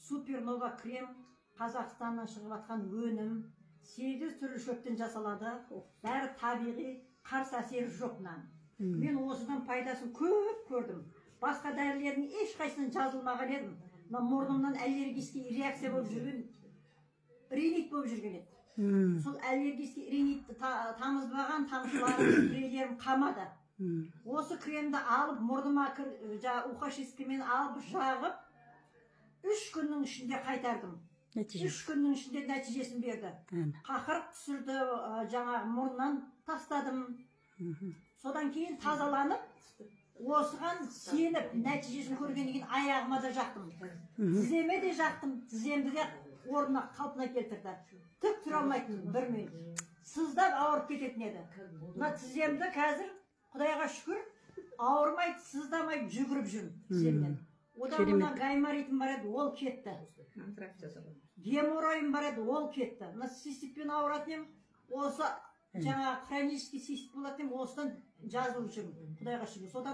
Супернова крем Қазақстаннан шығып жатқан өнім 8 түрлі шөптен жасалады. Бәрі табиғи, қарсы әсері жоқ мынаның. Мен осыдан пайдасын көп көрдім. Басқа дәрілердің ешқайсынан жазылмаған едім. Мұрнымнан аллергический реакция болып жүрген, ринит болып жүрген еді. Сол аллергический ринитті тамызбаған тамшыларым, үрейлерім қамады. Осы кремді алып, мұрныма ухашисткімен алып, жағып, 3 күннің ішінде қайтардым. 3 күннің ішінде нәтижесін берді. Қақырық түсірді, жаңағы мұрнынан тастадым. Содан кейін тазаланып, осыған сеніп, нәтижесін көргеннен кейін аяғыма да жақтым. Тіземе де жақтым, тіземді де орнына қалпына келтірді. Тік тұра алмайтын бір минут. Сыздап ауырып кететін еді. Мына тіземді қазір Құдайға шүкір, ауырмайды, сыздамайды, жүгіріп жүрмін тіземнен. Одан мына гайморитім бар еді, ол кетті. Геморройым бар еді, ол кетті. Мына циститпен ауыратын ем, осы жаңа хронический цистит болатын ем, осыдан жазылып жүрмін. Құдайға шүкір.